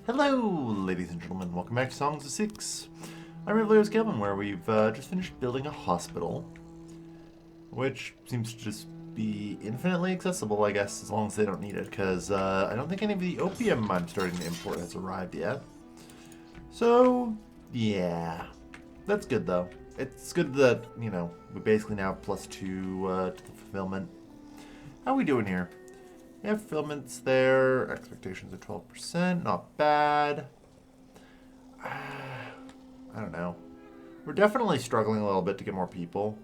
Hello, ladies and gentlemen. Welcome back to Songs of Six. I'm Reveler's Kelvin, where we've just finished building a hospital, which seems to just be infinitely accessible, I guess, as long as they don't need it, because I don't think any of the opium I'm starting to import has arrived yet. So, yeah. That's good, though. It's good that, you know, we basically now have +2 to the fulfillment. How are we doing here? Yeah, fulfillment's there. Expectations are 12%. Not bad. I don't know. We're definitely struggling a little bit to get more people.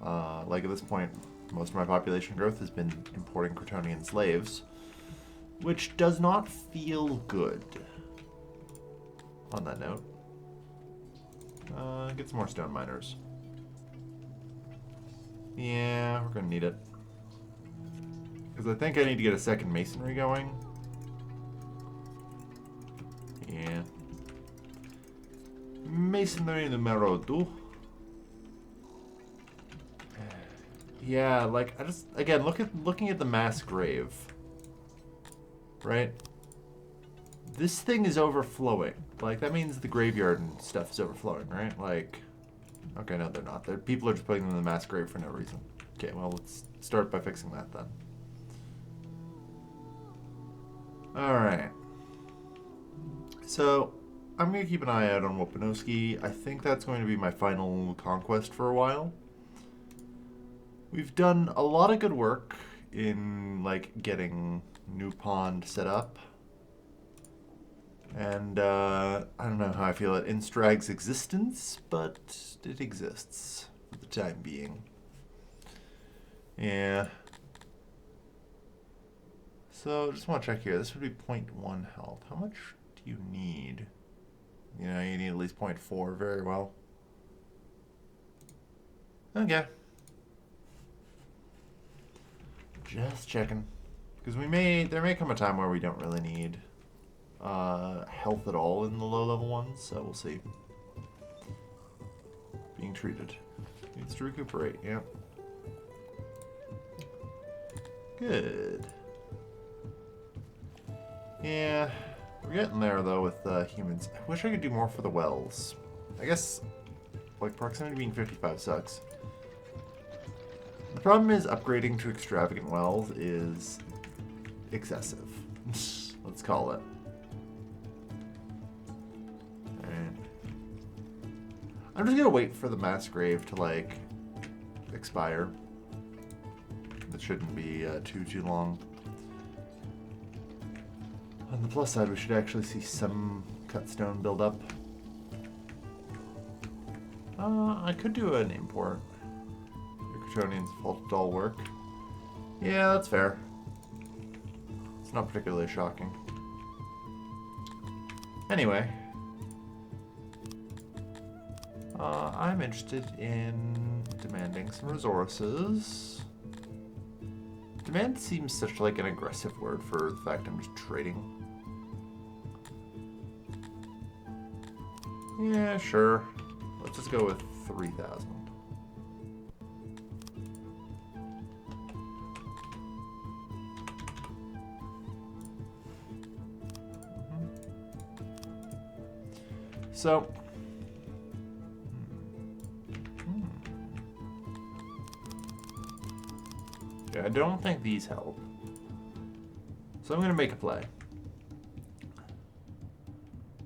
Like at this point, most of my population growth has been importing Kryptonian slaves, which does not feel good. On that note, get some more stone miners. Yeah, we're gonna need it. Because I think I need to get a second masonry going. Yeah. Masonry numero 2. Yeah, like I just again looking at the mass grave. Right? This thing is overflowing. Like that means the graveyard and stuff is overflowing, right? Like okay, no they're not. People are just putting them in the mass grave for no reason. Okay, well let's start by fixing that then. Alright. So I'm going to keep an eye out on Wopanoski. I think that's going to be my final conquest for a while. We've done a lot of good work in, like, getting New Pond set up. And, I don't know how I feel at Instrag's existence, but it exists for the time being. Yeah. So, just want to check here. This would be 0.1 health. How much do you need? You know, you need at least 0.4. Very well. Okay. Just checking. Because there may come a time where we don't really need health at all in the low level ones, so we'll see. Being treated. Needs to recuperate, yeah. Good. Yeah. We're getting there, though, with humans. I wish I could do more for the wells. I guess, like, proximity being 55 sucks. The problem is upgrading to extravagant wells is excessive. Let's call it. Alright. I'm just gonna wait for the mass grave to, like, expire. That shouldn't be too long. On the plus side, we should actually see some cut stone build up. I could do an import. The Kryptonians fault all work. Yeah, that's fair. It's not particularly shocking. Anyway. I'm interested in demanding some resources. Demand seems such like an aggressive word for the fact I'm just trading. Yeah, sure. Let's just go with 3,000. So, yeah, I don't think these help. So I'm going to make a play.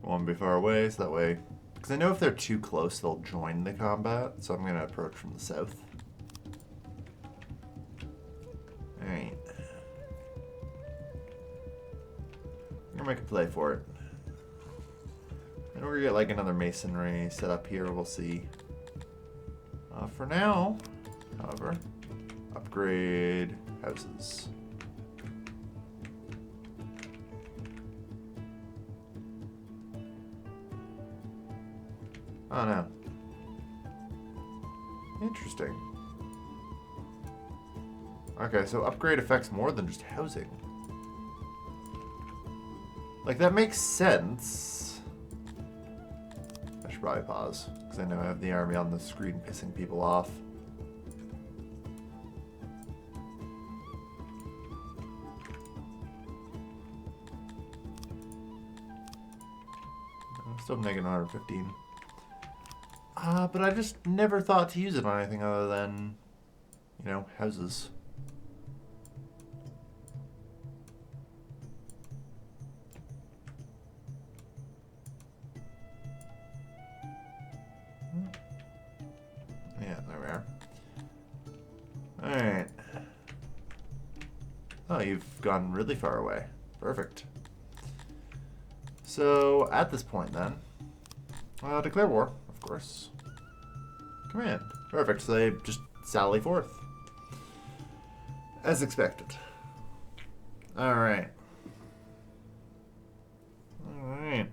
One be far away, so that way... Because I know if they're too close, they'll join the combat, so I'm going to approach from the south. Alright. I'm going to make a play for it. And we're going to get like another masonry set up here, we'll see. For now, however, upgrade houses. Oh no. Interesting. Okay, so upgrade affects more than just housing. Like, that makes sense. I should probably pause, because I know I have the army on the screen pissing people off. still negative 115. But I just never thought to use it on anything other than, you know, houses. Yeah, there we are. Alright. Oh, you've gone really far away. Perfect. So, at this point then, declare war, of course. Command. Perfect, so they just sally forth. As expected. Alright. Alright.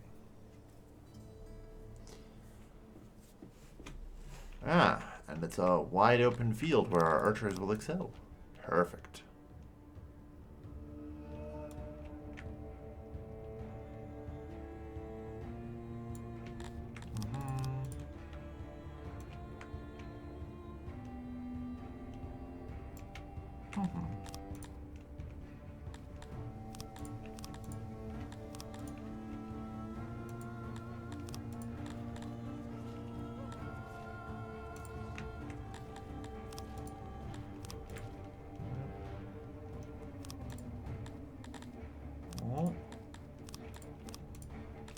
And it's a wide open field where our archers will excel. Perfect.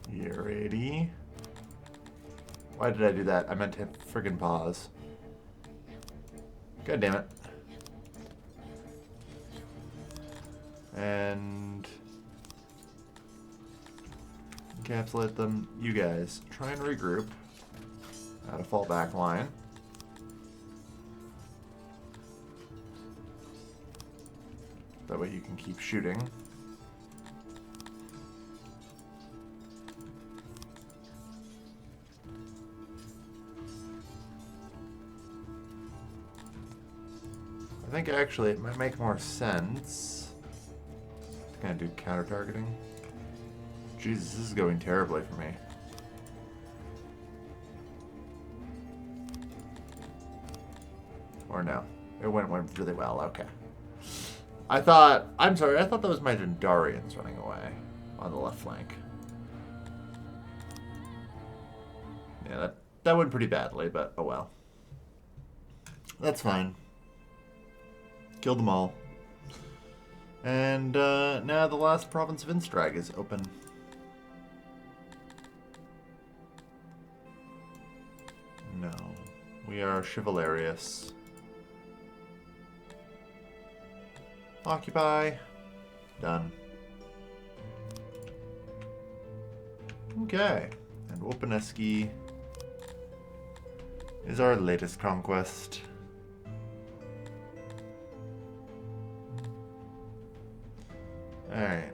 Year 80. Why did I do that? I meant to friggin' pause. God damn it. And encapsulate them. You guys, try and regroup. At a fallback line. That way you can keep shooting. I think actually it might make more sense to kind of do counter-targeting. Jesus, this is going terribly for me. Or no. It went really well, okay. I'm sorry, I thought that was my Dendarians running away on the left flank. Yeah, that went pretty badly, but oh well. That's fine. Killed them all. And now the last province of Instrag is open. No. We are chivalrous. Occupy. Done. Okay. And Wopaneski is our latest conquest. Alright.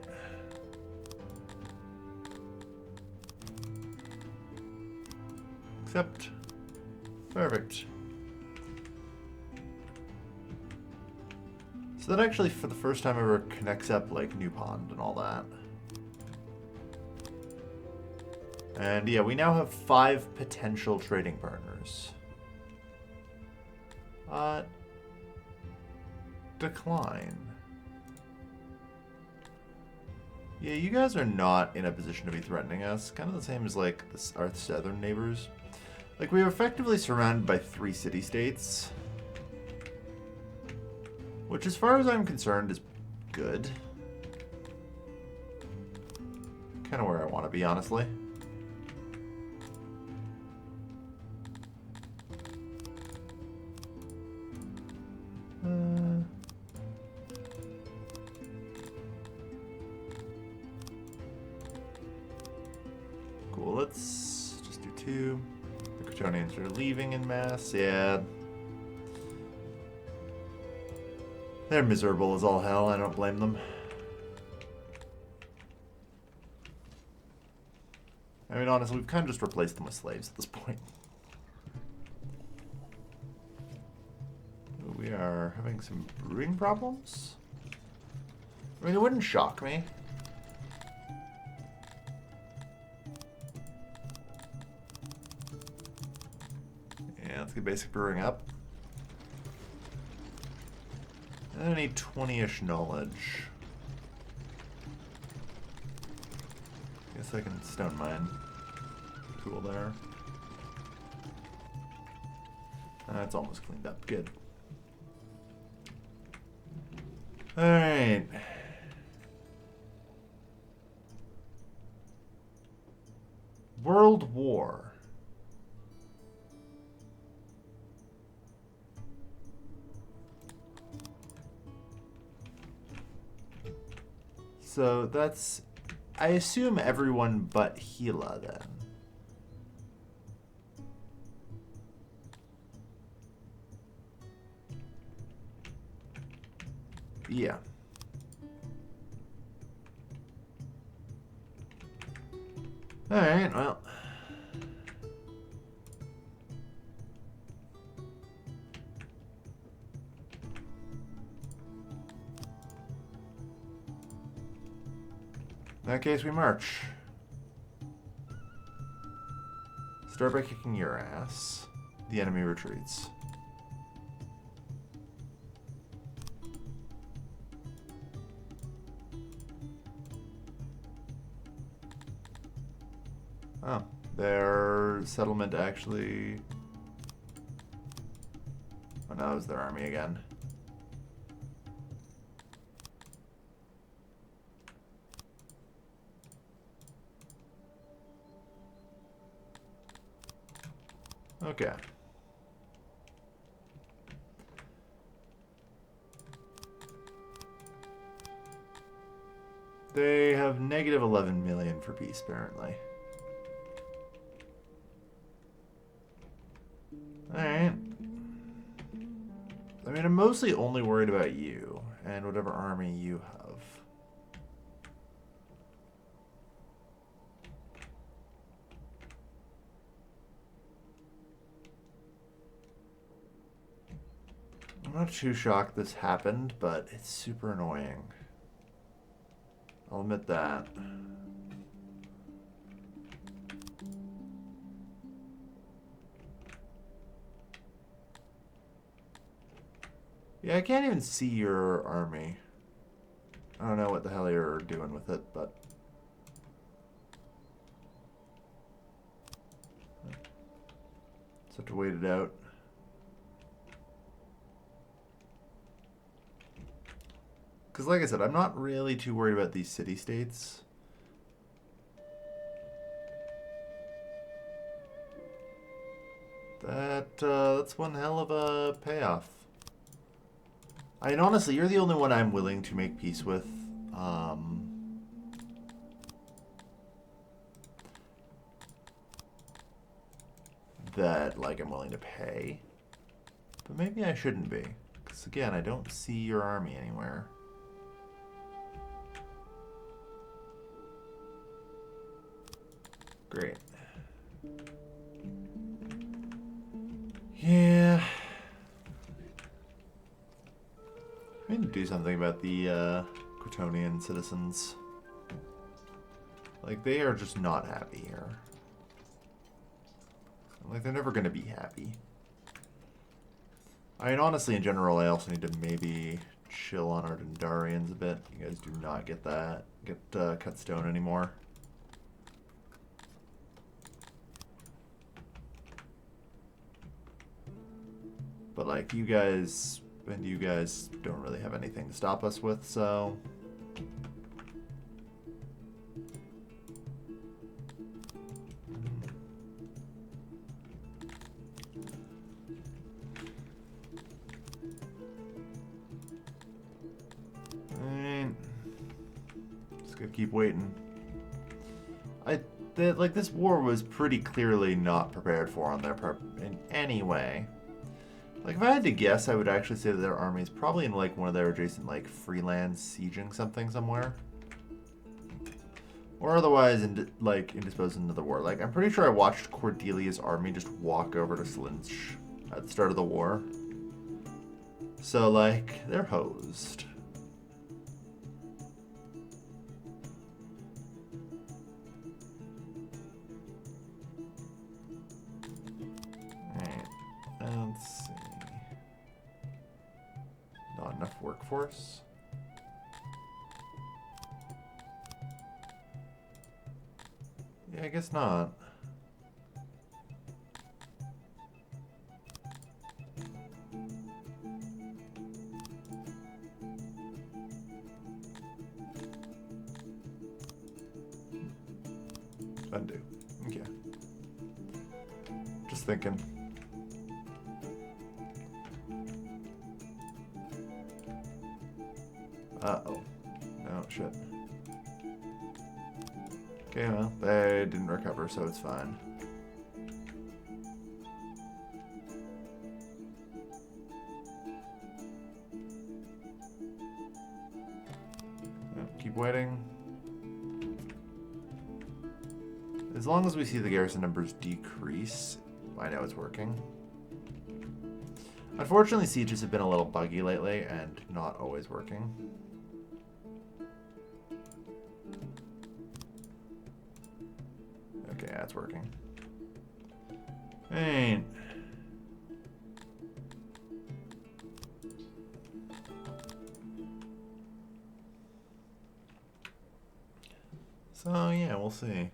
Accept. Perfect. So that actually, for the first time ever, connects up, like, New Pond and all that. And, yeah, we now have 5 potential trading partners. Decline. Yeah, you guys are not in a position to be threatening us. Kind of the same as, like, our southern neighbors. Like, we are effectively surrounded by 3 city-states. Which, as far as I'm concerned, is good. Kind of where I want to be, honestly. Cool, let's just do 2. The Crotonians are leaving en masse, yeah. They're miserable as all hell, I don't blame them. I mean, honestly, we've kind of just replaced them with slaves at this point. We are having some brewing problems? I mean, it wouldn't shock me. Yeah, let's get basic brewing up. And I need 20-ish knowledge. Guess I can stone mine. cool there. It's almost cleaned up. Good. Alright. World War. So that's, I assume, everyone but Gila then. Yeah. Alright, well. In that case, we march. Start by kicking your ass. The enemy retreats. Oh, their settlement actually... Oh no, it was their army again. Okay. They have negative 11 million for peace, apparently. Alright. I mean, I'm mostly only worried about you and whatever army you have. I'm not too shocked this happened, but it's super annoying. I'll admit that. Yeah, I can't even see your army. I don't know what the hell you're doing with it, but... Just have to wait it out. Because like I said, I'm not really too worried about these city-states. That's one hell of a payoff. I mean, honestly, you're the only one I'm willing to make peace with. That, like, I'm willing to pay. But maybe I shouldn't be. Because, again, I don't see your army anywhere. Great. Yeah. I need to do something about the Quitonian citizens. Like, they are just not happy here. Like, they're never going to be happy. I mean, honestly, in general, I also need to maybe chill on our Dendarians a bit. You guys do not get that. Cut stone anymore. But, like, you guys don't really have anything to stop us with, so... Just gotta keep waiting. Like, this war was pretty clearly not prepared for on their part in any way. Like, if I had to guess, I would actually say that their army is probably in, like, one of their adjacent, like, freelance sieging something somewhere. Or otherwise, indisposed into the war. Like, I'm pretty sure I watched Cordelia's army just walk over to Slinch at the start of the war. So, like, they're hosed. Alright, let's see. Not enough workforce. Yeah, I guess not. Undo. Okay. Just thinking. Uh-oh. Oh, shit. Okay, well, they didn't recover, so it's fine. Keep waiting. As long as we see the garrison numbers decrease, I know it's working. Unfortunately, sieges have been a little buggy lately and not always working. Okay, that's working. Ain't. So, yeah, we'll see.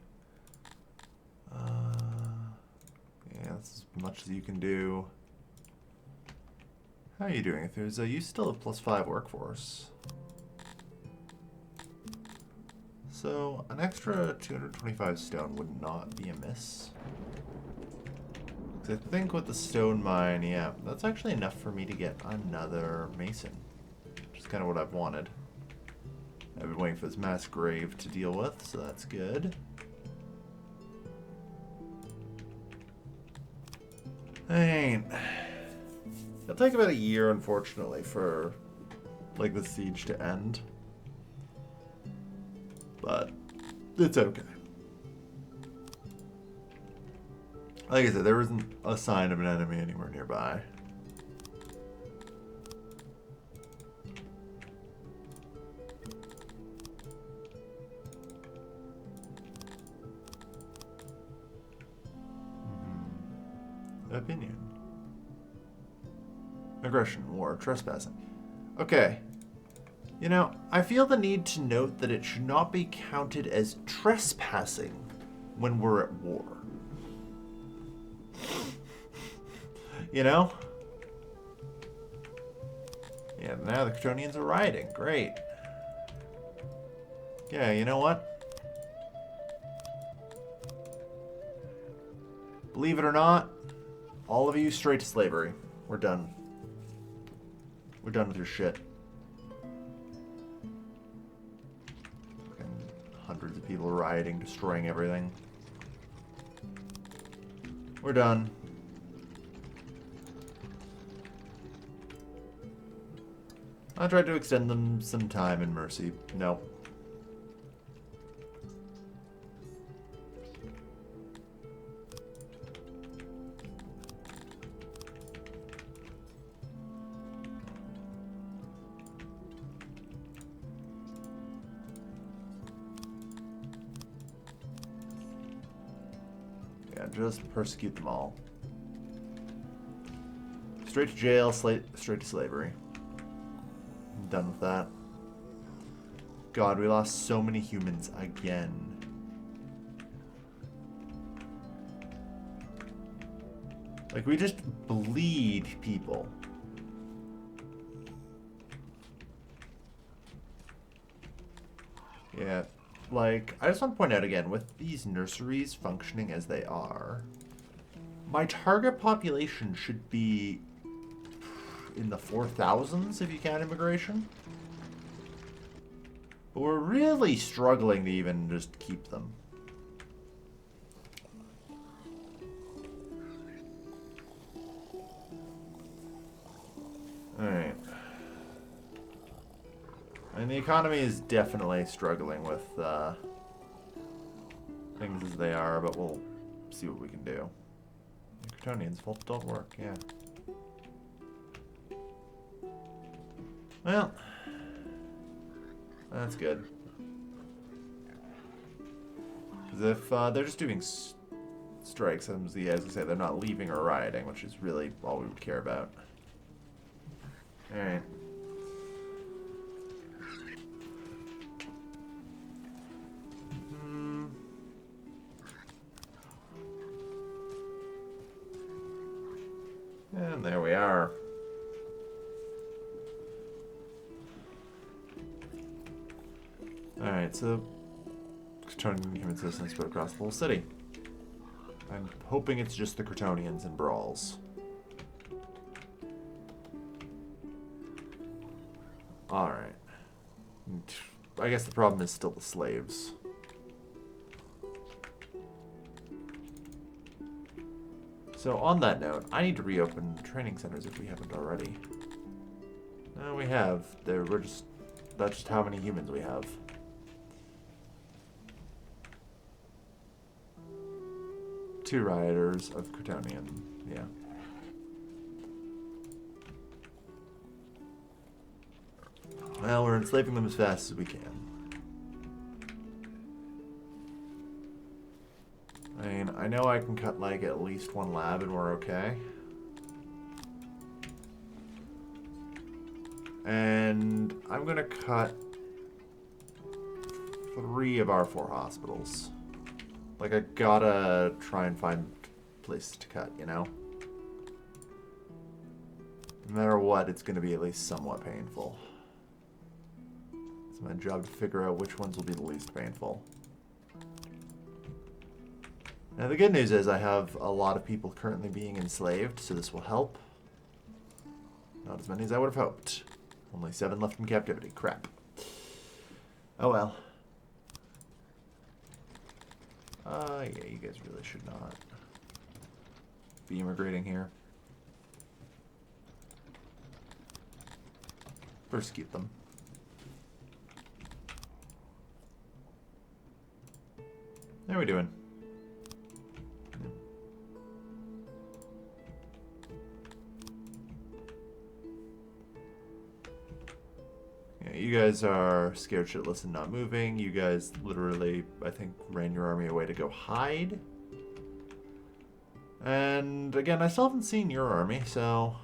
Yeah, that's as much as you can do. How are you doing? If there's you still have +5 workforce. So, an extra 225 stone would not be amiss. Because I think with the stone mine, yeah, that's actually enough for me to get another mason. Which is kind of what I've wanted. I've been waiting for this mass grave to deal with, so that's good. It'll take about a year, unfortunately, for like the siege to end. But it's okay. Like I said, there isn't a sign of an enemy anywhere nearby. Opinion. Aggression, war, trespassing. Okay. You know, I feel the need to note that it should not be counted as trespassing when we're at war. You know? Yeah, now the Cretonians are rioting. Great. Yeah, you know what? Believe it or not, all of you straight to slavery. We're done. We're done with your shit. Fucking hundreds of people rioting, destroying everything. We're done. I tried to extend them some time and mercy. Nope. Just persecute them all. Straight to jail, straight to slavery. I'm done with that. God, we lost so many humans again. Like, we just bleed people. Yeah. Like, I just want to point out again, with these nurseries functioning as they are, my target population should be in the 4,000s if you count immigration. But we're really struggling to even just keep them. Alright. And the economy is definitely struggling with things as they are, but we'll see what we can do. The Cretonians' fault don't work, yeah. Well, that's good. Because if they're just doing strikes, as I say, they're not leaving or rioting, which is really all we would care about. Alright. And there we are. Alright, so Kryptonian human citizens spread across the whole city. I'm hoping it's just the Kryptonians and brawls. Alright. I guess the problem is still the slaves. So on that note, I need to reopen training centers if we haven't already. No, we have. That's just how many humans we have. Two rioters of Kryptonian, yeah. Well, we're enslaving them as fast as we can. I mean, I know I can cut like at least one lab and we're okay. And I'm gonna cut 3 of our 4 hospitals. Like, I gotta try and find places to cut, you know? No matter what, it's gonna be at least somewhat painful. It's my job to figure out which ones will be the least painful. Now, the good news is I have a lot of people currently being enslaved, so this will help. Not as many as I would have hoped. Only 7 left in captivity. Crap. Oh well. Yeah, you guys really should not be immigrating here. Persecute them. How are we doing? You guys are scared shitless and not moving. You guys literally, I think, ran your army away to go hide. And again, I still haven't seen your army, so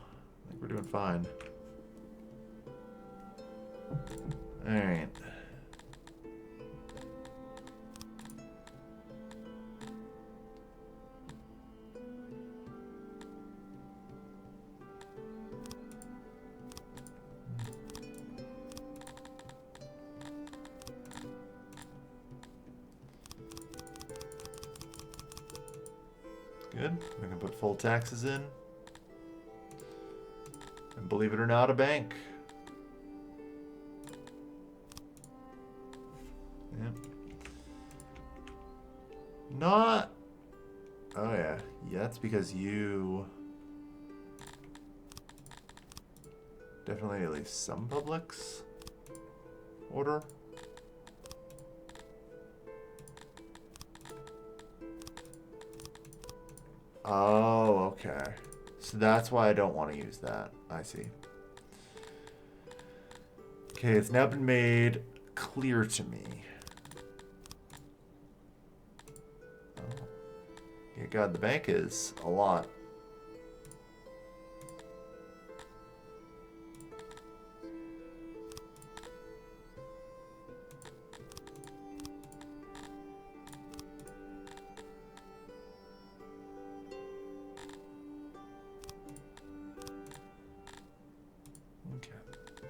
I think we're doing fine. Alright. Good. We can put full taxes in. And believe it or not, a bank. Yeah. Not... Oh, yeah. Yeah, that's because you... Definitely at least some publics order. Oh, okay. So that's why I don't want to use that. I see. Okay, it's now been made clear to me. Oh. Yeah, God, the bank is a lot.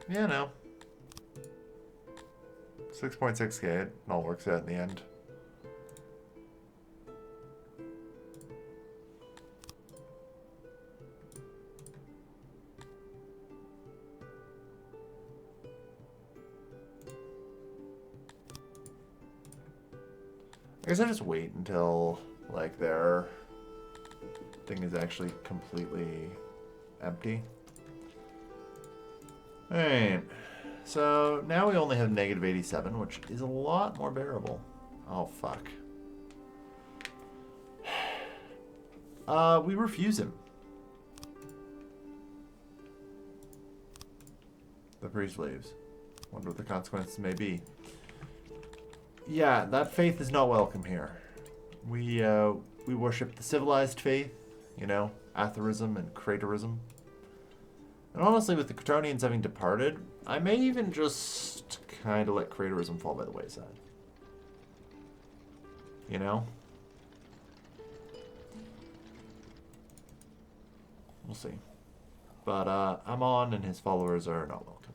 Yeah, no. 6.6k, it all works out in the end. I guess I just wait until, like, their thing is actually completely empty. Alright, so now we only have negative 87, which is a lot more bearable. Oh, fuck. We refuse him. The priest leaves. Wonder what the consequences may be. Yeah, that faith is not welcome here. We worship the civilized faith, you know, atherism and craterism. And honestly, with the Kryptonians having departed, I may even just kind of let craterism fall by the wayside. You know? We'll see. But Amon and his followers are not welcome.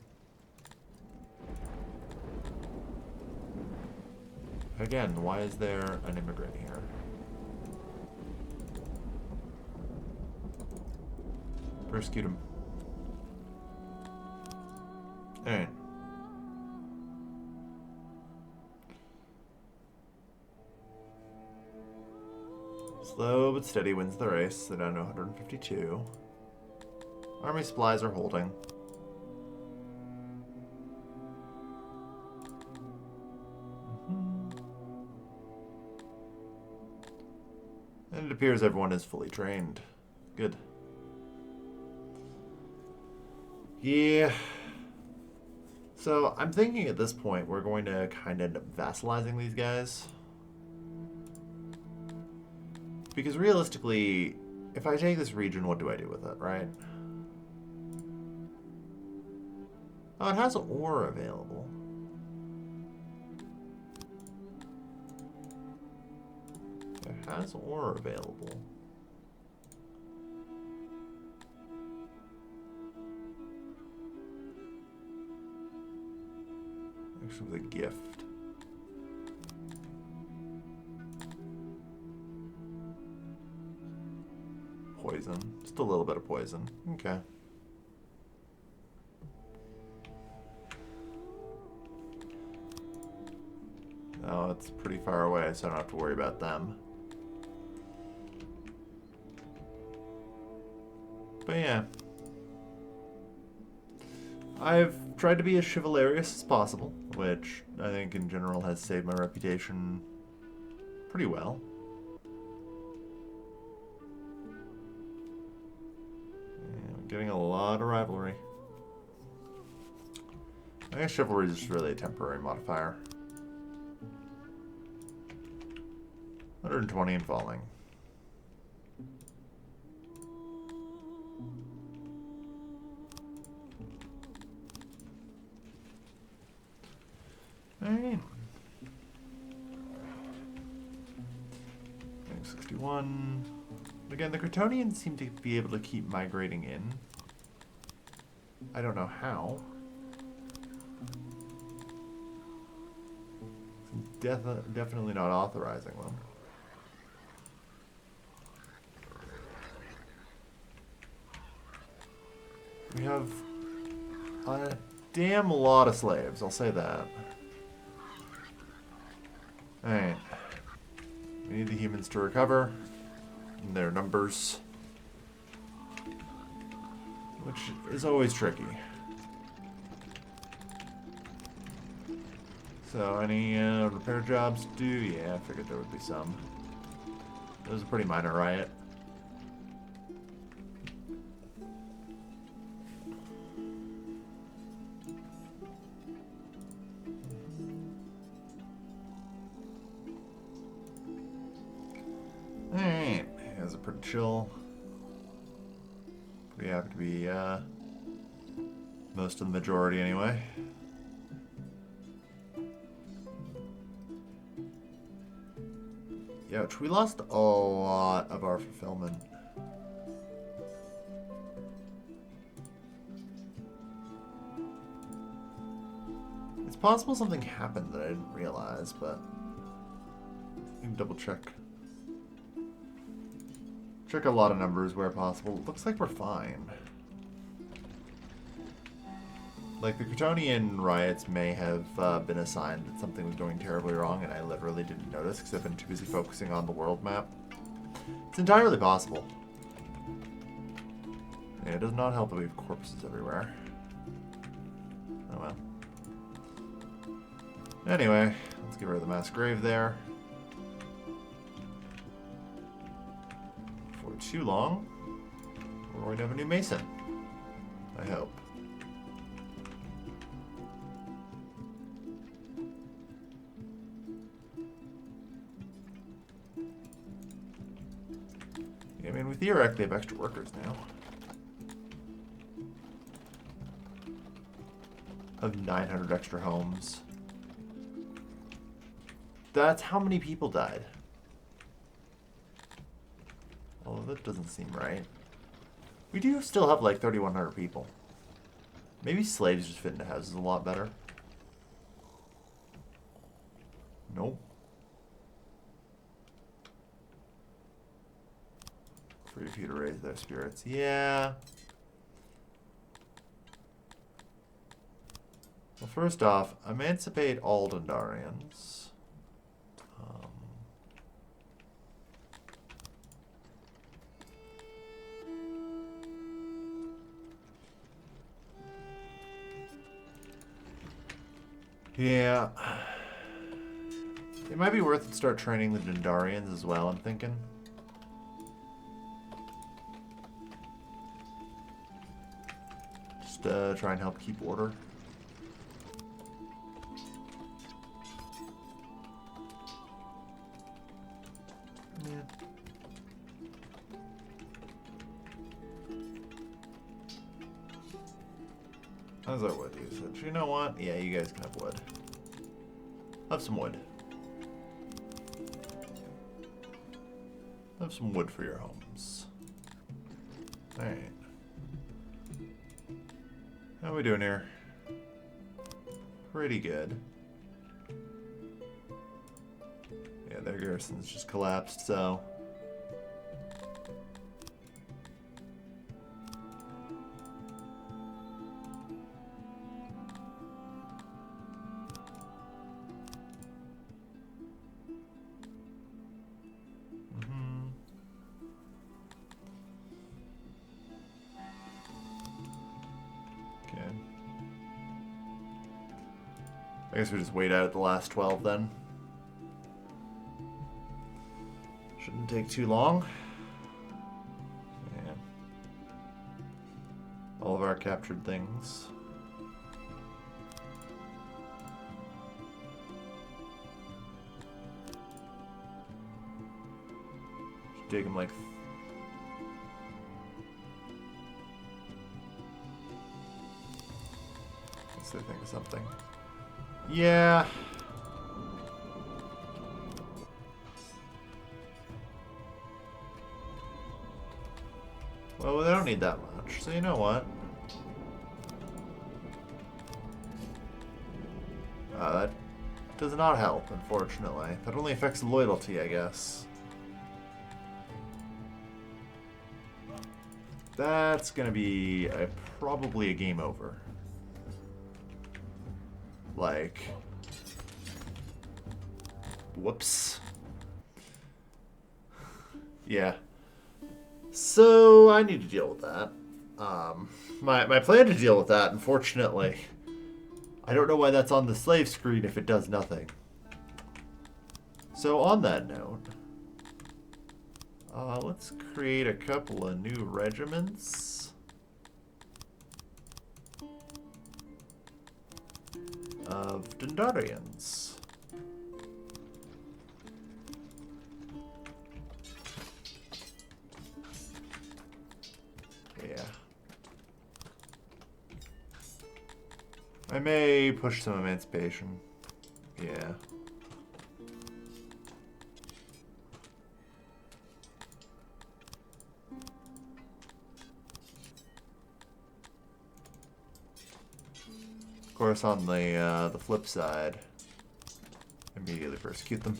Again, why is there an immigrant here? Persecute him. Alright. Slow but steady wins the race. They're down to 152. Army supplies are holding. And it appears everyone is fully trained. Good. Yeah. So I'm thinking at this point we're going to kind of end up vassalizing these guys. Because realistically, if I take this region, what do I do with it, right? Oh, it has ore available. It has ore available. Actually, with a gift. Poison. Just a little bit of poison. Okay. Oh, it's pretty far away, so I don't have to worry about them. But yeah. I've tried to be as chivalrous as possible, which I think in general has saved my reputation pretty well. Yeah, I'm getting a lot of rivalry. I guess chivalry is just really a temporary modifier. 120 and falling. Alright. 61. Again, the Kryptonians seem to be able to keep migrating in. I don't know how. Definitely not authorizing them. We have a damn lot of slaves, I'll say that. Alright. We need the humans to recover in their numbers, which is always tricky. So, any repair jobs to do? Yeah, I figured there would be some. It was a pretty minor riot. Alright, that's a pretty chill. Pretty happy to be most of the majority anyway. Ouch, we lost a lot of our fulfillment. It's possible something happened that I didn't realize, but I can double check. Check a lot of numbers where possible. Looks like we're fine. Like, the Kryptonian riots may have been a sign that something was going terribly wrong, and I literally didn't notice because I've been too busy focusing on the world map. It's entirely possible. Yeah, it does not help that we have corpses everywhere. Oh well. Anyway, let's get rid of the mass grave there. For too long, we're going to have a new Mason. I hope. I mean, we theoretically have extra workers now. Of 900 extra homes. That's how many people died. Although that doesn't seem right. We do still have like 3,100 people. Maybe slaves just fit into houses a lot better. Nope. Free for you to raise their spirits. Yeah. Well, first off, emancipate all Dendarians. Yeah. It might be worth it to start training the Dendarians as well, I'm thinking. Just try and help keep order. Yeah. How's our wood usage? You know what? Yeah, you guys can have wood. Have some wood. Have some wood for your homes. Alright. How are we doing here? Pretty good. Yeah, their garrison's just collapsed, so... I guess we just wait out the last 12 then. Shouldn't take too long. Yeah. All of our captured things. Should take them like... Let's see, think of something. Yeah. Well, they don't need that much, so you know what? That does not help, unfortunately. That only affects loyalty, I guess. That's gonna be probably a game over. Like, whoops. Yeah. So I need to deal with that. My plan to deal with that, unfortunately, I don't know why that's on the slave screen if it does nothing. So on that note, let's create a couple of new regiments. Of Dendarians. Yeah. I may push some emancipation. Yeah. Of course, on the flip side, immediately persecute them,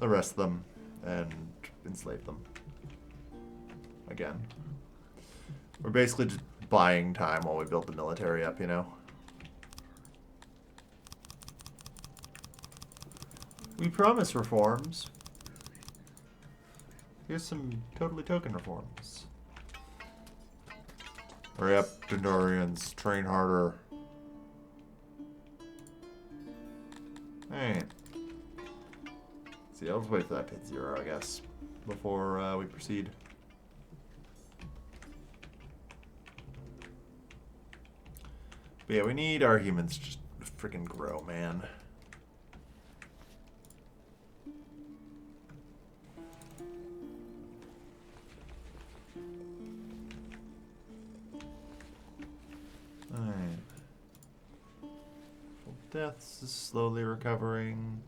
arrest them, and enslave them. Again, we're basically just buying time while we build the military up, you know. We promise reforms. Here's some totally token reforms. Hurry up, Dendarians. Train harder. Alright. See, I'll just wait for that to hit 0, I guess, before we proceed. But yeah, we need our humans to just freaking grow, man. Deaths is slowly recovering.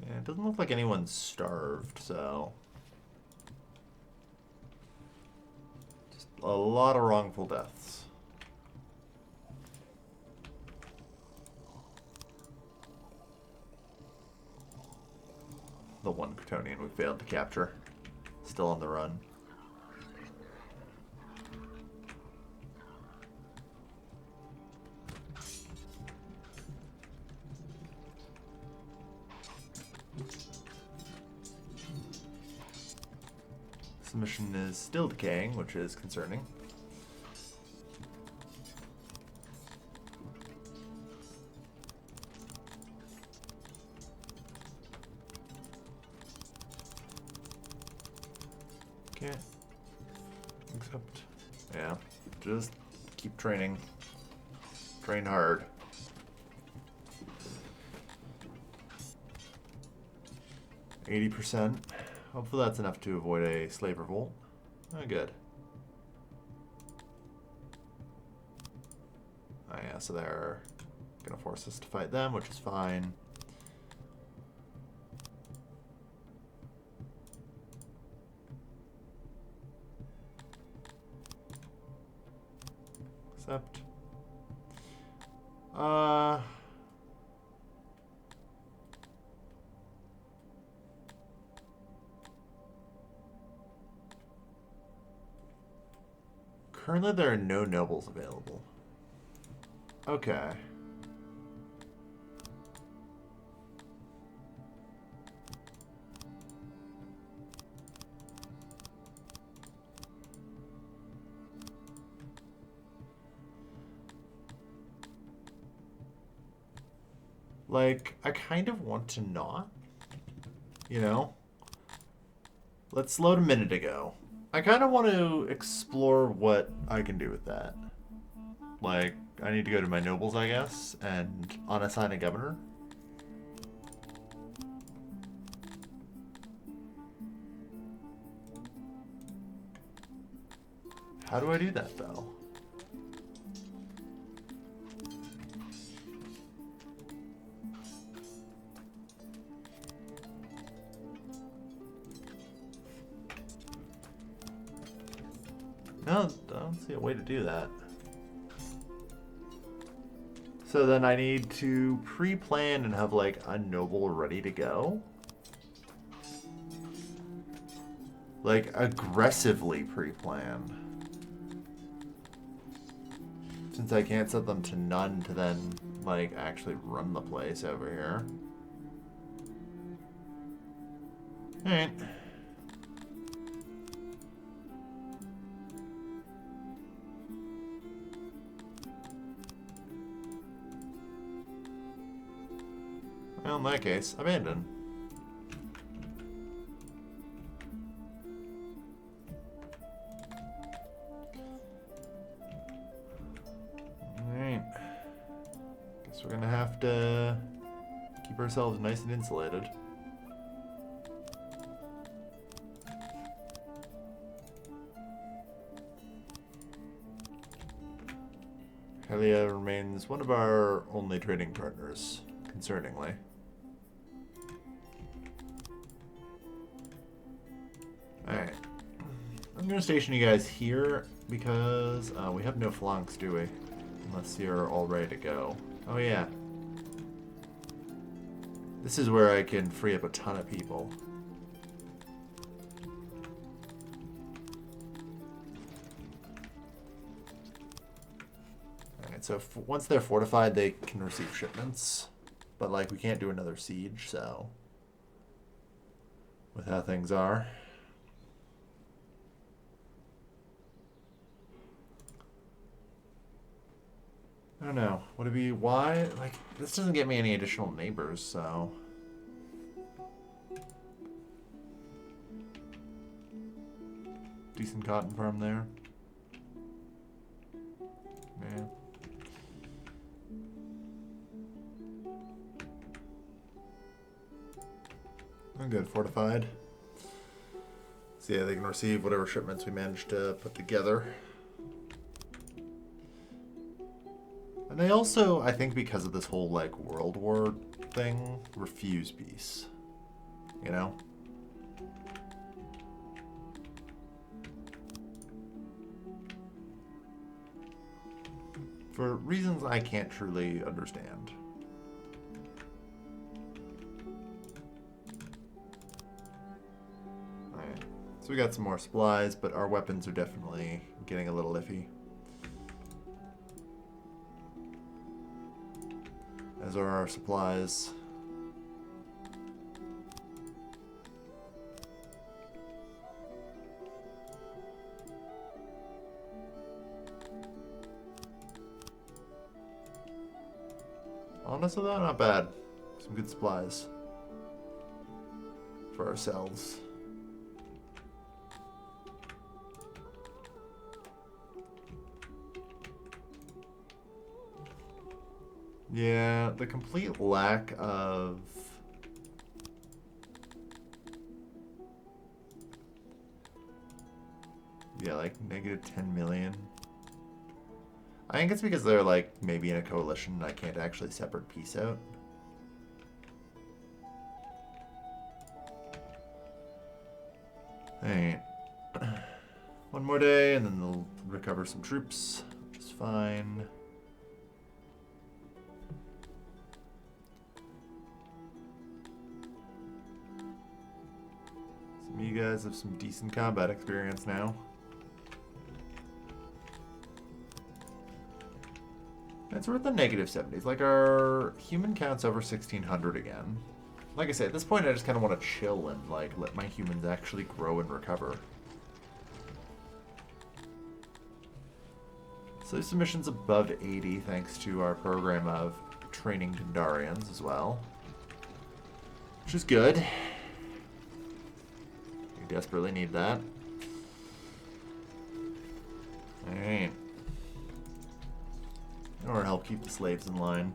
Yeah, it doesn't look like anyone's starved, so... Just a lot of wrongful deaths. the one Kryptonian we failed to capture. Still on the run. This mission is still decaying, which is concerning. Okay. Except, yeah, just keep training. Train hard. %. Hopefully that's enough to avoid a slave revolt. Oh, good. Oh yeah, so they're gonna force us to fight them, which is fine. Except, currently there are no nobles available. Okay. Like, I kind of want to not, you know? Let's load a minute ago. I kind of want to explore what I can do with that. Like, I need to go to my nobles, I guess, and unassign a governor. How do I do that, though? No, I don't see a way to do that. So then I need to pre-plan and have like a noble ready to go. Like aggressively pre-plan. Since I can't set them to none to then like actually run the place over here. Alright. Well, in that case, abandon. Alright. Guess we're gonna have to keep ourselves nice and insulated. Helia remains one of our only trading partners, concerningly. Alright. I'm going to station you guys here because we have no flanks, do we? Unless you're all ready to go. Oh, yeah. This is where I can free up a ton of people. Alright, so once they're fortified, they can receive shipments. But, like, we can't do another siege, so... with how things are. I don't know. Would it be why? Like, this doesn't get me any additional neighbors, so... decent cotton farm there. Yeah. I'm good. Fortified. So yeah, they can receive whatever shipments we managed to put together. And they also, I think because of this whole, like, World War thing, refuse peace. You know? For reasons I can't truly understand. So we got some more supplies, but our weapons are definitely getting a little iffy. As are our supplies. Honestly though, not bad. Some good supplies for ourselves. Yeah, the complete lack of like negative 10 million. I think it's because they're like maybe in a coalition and I can't actually separate peace out. Alright. One more day and then they'll recover some troops, which is fine. Some of you guys have some decent combat experience now. It's worth the negative 70s. Like, our human count's over 1,600 again. Like I said, at this point I just kind of want to chill and, like, let my humans actually grow and recover. So there's some missions above 80 thanks to our program of training Gandarians as well. Which is good. We desperately need that. Alright. Or help keep the slaves in line.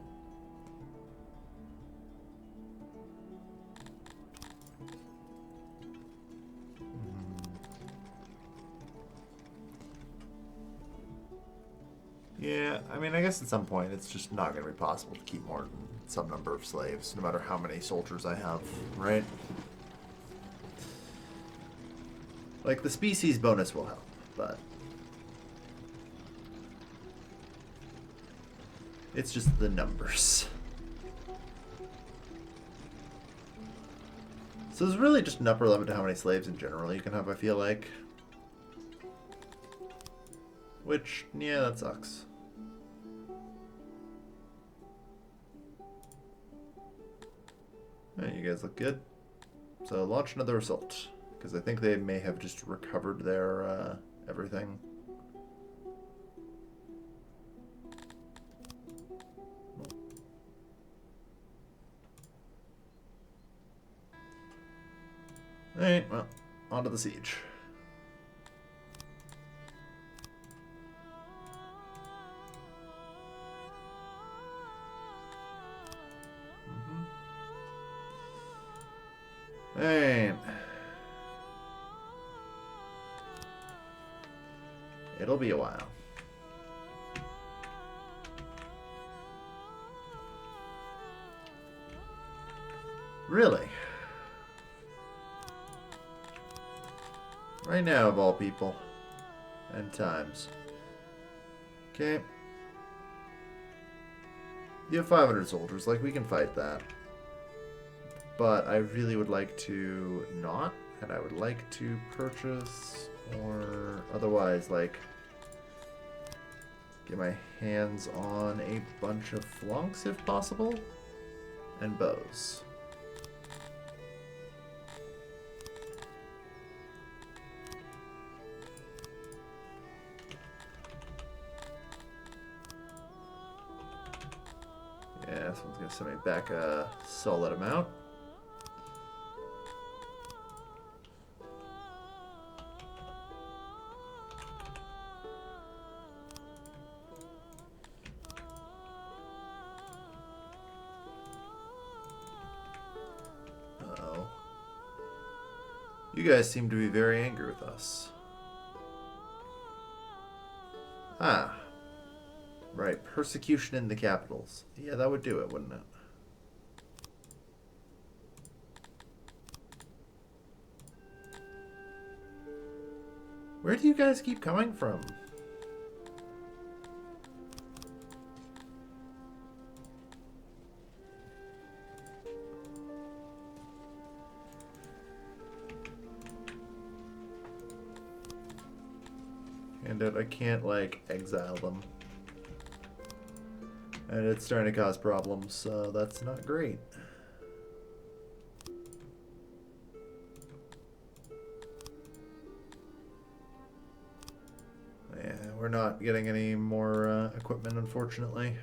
Yeah, I mean, I guess at some point it's just not going to be possible to keep more than some number of slaves, no matter how many soldiers I have, right? Like, the species bonus will help, but it's just the numbers. So there's really just an upper limit to how many slaves in general you can have, I feel like. Which, yeah, that sucks. Alright, you guys look good. So launch another assault, because I think they may have just recovered their everything. Alright, well, on to the siege. Alright. It'll be a while. Really? Right now, of all people. And times. Okay. You have 500 soldiers, like, we can fight that. But I really would like to not, and I would like to purchase, or otherwise, like, get my hands on a bunch of flunks, if possible, and bows. Yeah, this one's going to send me back a solid amount. Uh-oh. You guys seem to be very angry with us. Ah. Right, persecution in the capitals. Yeah, that would do it, wouldn't it? Where do you guys keep coming from? find out I can't, like, exile them. And it's starting to cause problems, so that's not great. Yeah, we're not getting any more equipment, unfortunately.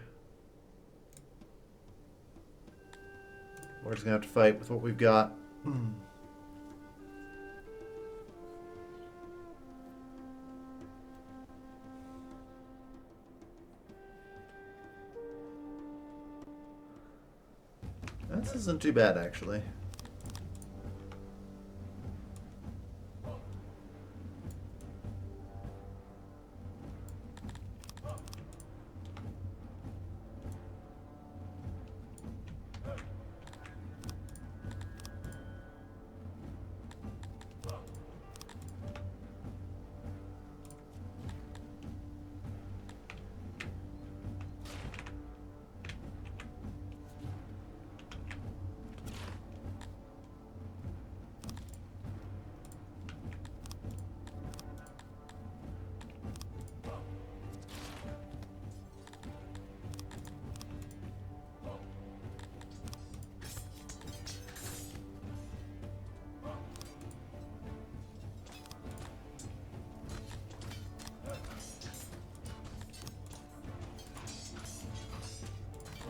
We're just gonna have to fight with what we've got. This isn't too bad, actually.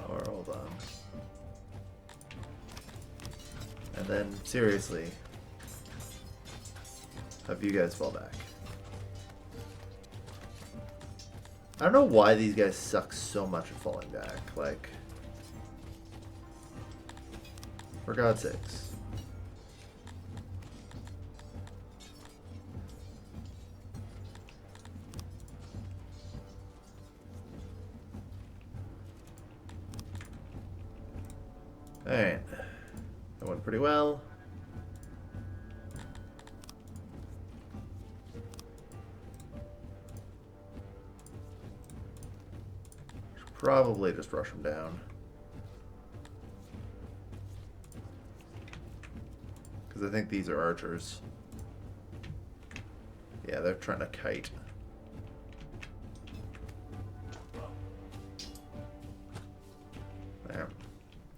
Hold on. And then, seriously, have you guys fall back. I don't know why these guys suck so much at falling back. Like, for God's sakes. Alright. That went pretty well. Should probably just rush them down. Because I think these are archers. Yeah, they're trying to kite. There.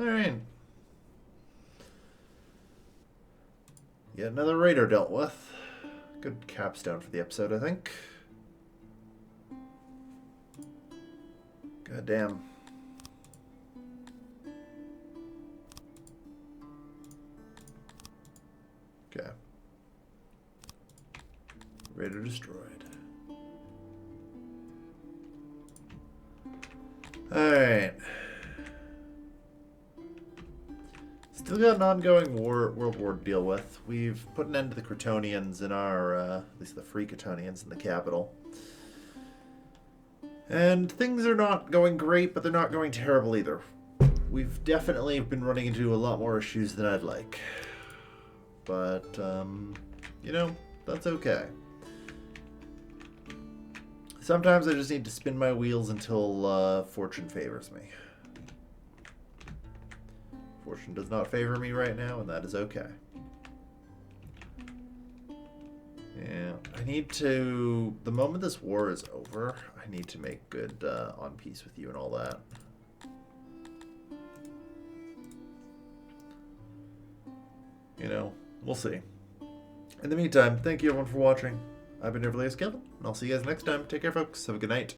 Alright. Yet another raider dealt with. Good capstone for the episode, I think. God damn. Okay. Raider destroyed. Alright. Still got an ongoing world war to deal with. We've put an end to the Crotonians in our, at least the free Crotonians in the capital. And things are not going great, but they're not going terrible either. We've definitely been running into a lot more issues than I'd like. But, you know, that's okay. Sometimes I just need to spin my wheels until fortune favors me. Fortune does not favor me right now, and that is okay. Yeah, I need to... The moment this war is over, I need to make good on peace with you and all that. You know, we'll see. In the meantime, thank you everyone for watching. I've been your Kelvin, and I'll see you guys next time. Take care, folks. Have a good night.